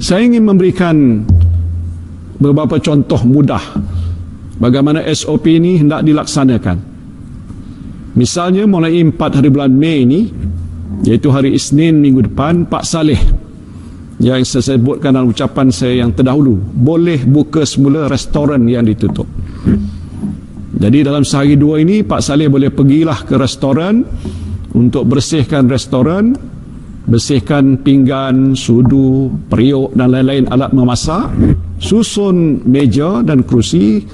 Saya ingin memberikan beberapa contoh mudah bagaimana SOP ini hendak dilaksanakan. Misalnya mulai 4 hari bulan Mei ini, iaitu hari Isnin minggu depan, Pak Saleh yang saya sebutkan dalam ucapan saya yang terdahulu boleh buka semula restoran yang ditutup. Jadi dalam sehari dua ini Pak Saleh boleh pergilah ke restoran untuk bersihkan restoran, bersihkan pinggan, sudu, periuk dan lain-lain alat memasak, susun meja dan kerusi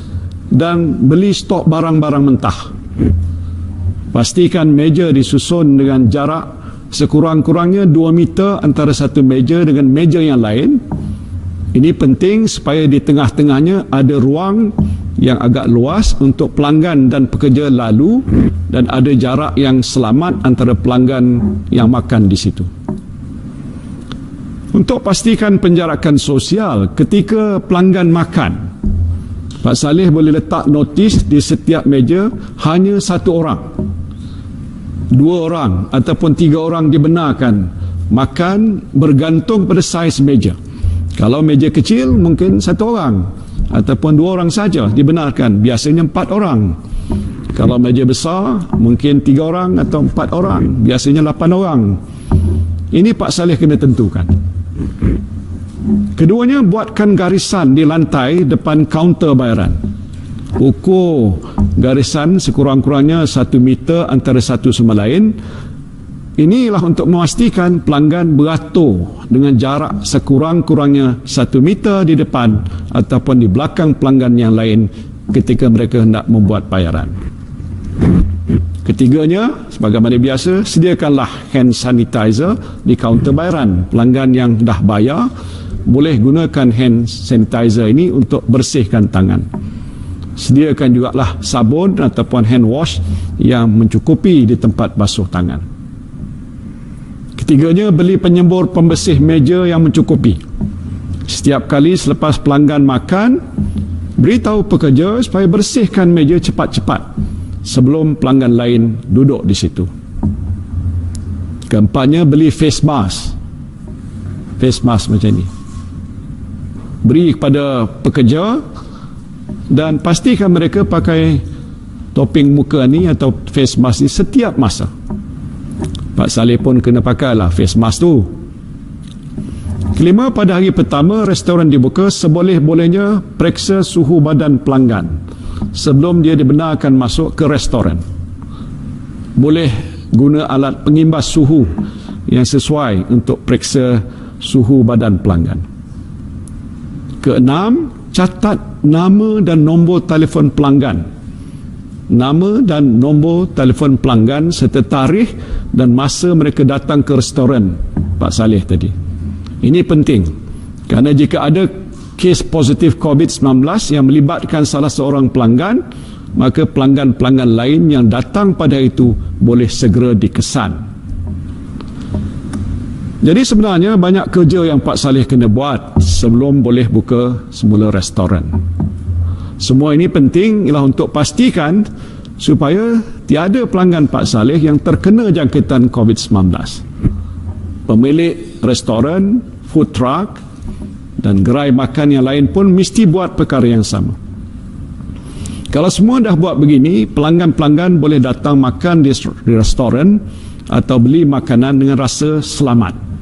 dan beli stok barang-barang mentah. Pastikan meja disusun dengan jarak sekurang-kurangnya 2 meter antara satu meja dengan meja yang lain. Ini penting supaya di tengah-tengahnya ada ruang yang agak luas untuk pelanggan dan pekerja lalu dan ada jarak yang selamat antara pelanggan yang makan di situ. Untuk pastikan penjarakan sosial ketika pelanggan makan, Pak Saleh boleh letak notis di setiap meja hanya 1 orang, 2 orang ataupun 3 orang dibenarkan makan bergantung pada saiz meja. Kalau meja kecil mungkin 1 orang ataupun 2 orang saja dibenarkan, biasanya 4 orang. Kalau meja besar mungkin 3 orang atau 4 orang, biasanya 8 orang. Ini Pak Saleh kena tentukan. Keduanya, buatkan garisan di lantai depan kaunter bayaran. Ukur garisan sekurang-kurangnya 1 meter antara satu sama lain. Inilah untuk memastikan pelanggan beratur dengan jarak sekurang-kurangnya 1 meter di depan ataupun di belakang pelanggan yang lain ketika mereka hendak membuat bayaran. Ketiganya, sebagaimana biasa, sediakanlah hand sanitizer di kaunter bayaran. Pelanggan yang dah bayar boleh gunakan hand sanitizer ini untuk bersihkan tangan. Sediakan jugalah sabun ataupun hand wash yang mencukupi di tempat basuh tangan. Ketiganya, beli penyembur pembersih meja yang mencukupi. Setiap kali selepas pelanggan makan, beritahu pekerja supaya bersihkan meja cepat-cepat sebelum pelanggan lain duduk di situ. Keempatnya, beli face mask. Face mask macam ni, beri kepada pekerja dan pastikan mereka pakai topeng muka ni atau face mask ni setiap masa. Pak Saleh pun kena pakailah face mask tu. Kelima, pada hari pertama restoran dibuka, seboleh-bolehnya periksa suhu badan pelanggan sebelum dia dibenarkan masuk ke restoran. Boleh guna alat pengimbas suhu yang sesuai untuk periksa suhu badan pelanggan. Keenam, catat nama dan nombor telefon pelanggan. Nama dan nombor telefon pelanggan serta tarikh dan masa mereka datang ke restoran Pak Saleh tadi. Ini penting kerana jika ada kes positif COVID-19 yang melibatkan salah seorang pelanggan, maka pelanggan-pelanggan lain yang datang pada itu boleh segera dikesan. Jadi sebenarnya banyak kerja yang Pak Saleh kena buat sebelum boleh buka semula restoran. Semua ini penting ialah untuk pastikan supaya tiada pelanggan Pak Saleh yang terkena jangkitan COVID-19. Pemilik restoran, food truck dan gerai makan yang lain pun mesti buat perkara yang sama. Kalau semua dah buat begini, pelanggan-pelanggan boleh datang makan di restoran atau beli makanan dengan rasa selamat.